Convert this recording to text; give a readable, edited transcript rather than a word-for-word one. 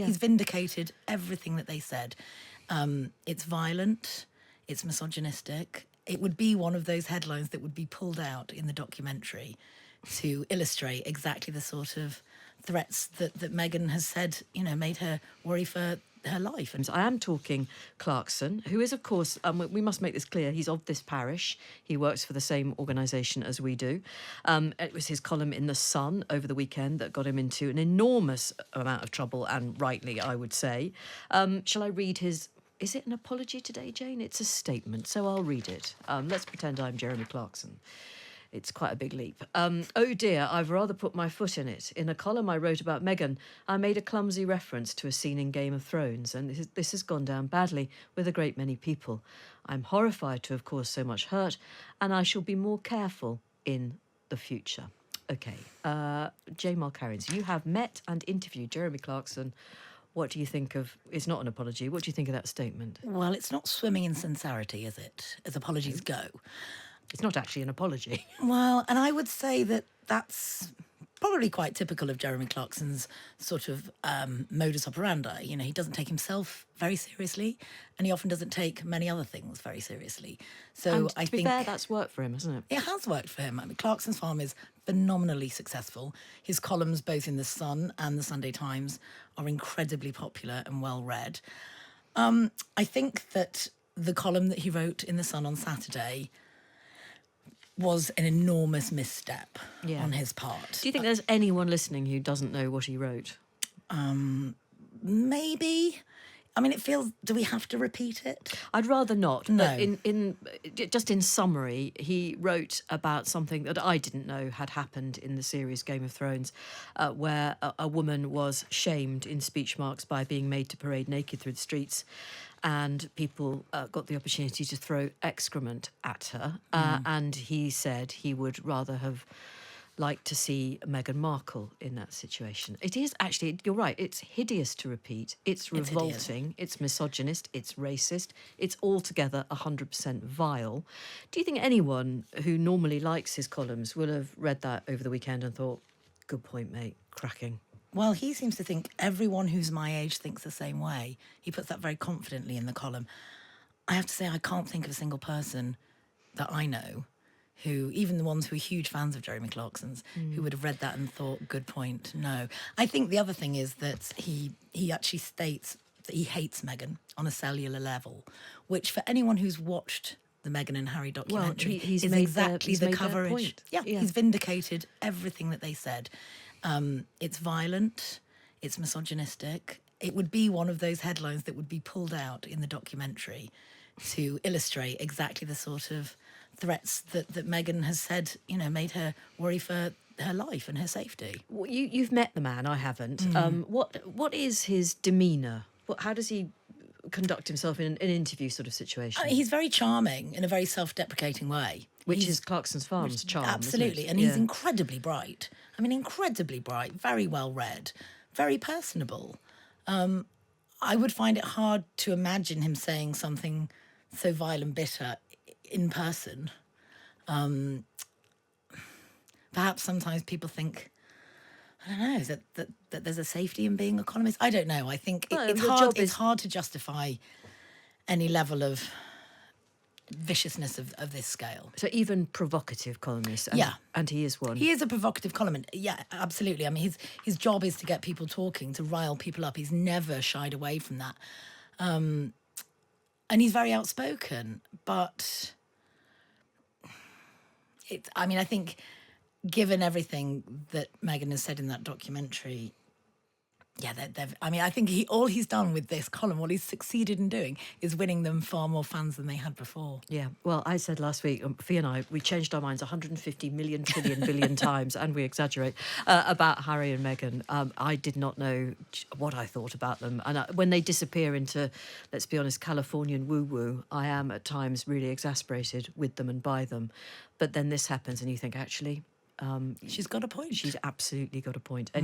He's vindicated everything that they said. It's violent, it's misogynistic. It would be one of those headlines that would be pulled out in the documentary to illustrate exactly the sort of threats that Meghan has said, made her worry for her life. And I am talking Clarkson, who is, of course, we must make this clear, he's of this parish. He works for the same organisation as we do. It was his column in The Sun over the weekend that got him into an enormous amount of trouble, and rightly, I would say. Shall I read his... Is it an apology today, Jane? It's a statement, so I'll read it. Let's pretend I'm Jeremy Clarkson. It's quite a big leap. Oh dear, I've rather put my foot in it. In a column I wrote about Meghan, I made a clumsy reference to a scene in Game of Thrones, and this has gone down badly with a great many people. I'm horrified to have caused so much hurt, and I shall be more careful in the future. Okay, Jane Mulkerrins, you have met and interviewed Jeremy Clarkson. What do you think of... It's not an apology. What do you think of that statement? Well, it's not swimming in sincerity, is it? As apologies go. It's not actually an apology. Well, and I would say that that's probably quite typical of Jeremy Clarkson's sort of modus operandi. He doesn't take himself very seriously, and he often doesn't take many other things very seriously. So and I to be think fair, that's worked for him, hasn't it? It has worked for him. I mean, Clarkson's Farm is phenomenally successful. His columns, both in The Sun and the Sunday Times, are incredibly popular and well read. I think that the column that he wrote in The Sun on Saturday was an enormous misstep on his part. Do you think there's anyone listening who doesn't know what he wrote? Maybe. I mean, it feels... Do we have to repeat it? I'd rather not. No. But just in summary, he wrote about something that I didn't know had happened in the series Game of Thrones, where a woman was shamed in speech marks by being made to parade naked through the streets, and people got the opportunity to throw excrement at her. And he said he would rather have liked to see Meghan Markle in that situation. It is actually, you're right, it's hideous to repeat. It's revolting, it's misogynist, it's racist, it's altogether 100% vile. Do you think anyone who normally likes his columns will have read that over the weekend and thought, good point, mate, cracking? Well, he seems to think everyone who's my age thinks the same way. He puts that very confidently in the column. I have to say, I can't think of a single person that I know who, even the ones who are huge fans of Jeremy Clarkson's, who would have read that and thought, good point, no. I think the other thing is that he actually states that he hates Meghan on a cellular level, which for anyone who's watched the Meghan and Harry documentary he's is made exactly the the coverage. point. Yeah, he's vindicated everything that they said. It's violent, it's misogynistic. It would be one of those headlines that would be pulled out in the documentary to illustrate exactly the sort of threats that Meghan has said, made her worry for her life and her safety. Well, you've met the man, I haven't. What is his demeanour? How does he conduct himself in an interview sort of situation? He's very charming in a very self-deprecating way. Which is Clarkson's Farm's charm, absolutely, isn't it? and he's incredibly bright. I mean, incredibly bright, very well read, very personable. I would find it hard to imagine him saying something so vile and bitter in person. Perhaps sometimes people think, I don't know, that there's a safety in being a columnist. I don't know. I think it's hard to justify any level of viciousness of this scale. So even provocative columnists. And he is one. He is a provocative columnist. Yeah, absolutely. I mean, his job is to get people talking, to rile people up. He's never shied away from that. And he's very outspoken. But I think given everything that Meghan has said in that documentary, I think all he's done with this column, what he's succeeded in doing, is winning them far more fans than they had before. Yeah, well, I said last week, Fee and I, we changed our minds 150 million trillion billion times, and we exaggerate, about Harry and Meghan. I did not know what I thought about them. And when they disappear into, let's be honest, Californian woo-woo, I am at times really exasperated with them and by them. But then this happens and you think, actually... she's got a point. She's absolutely got a point. Anyway,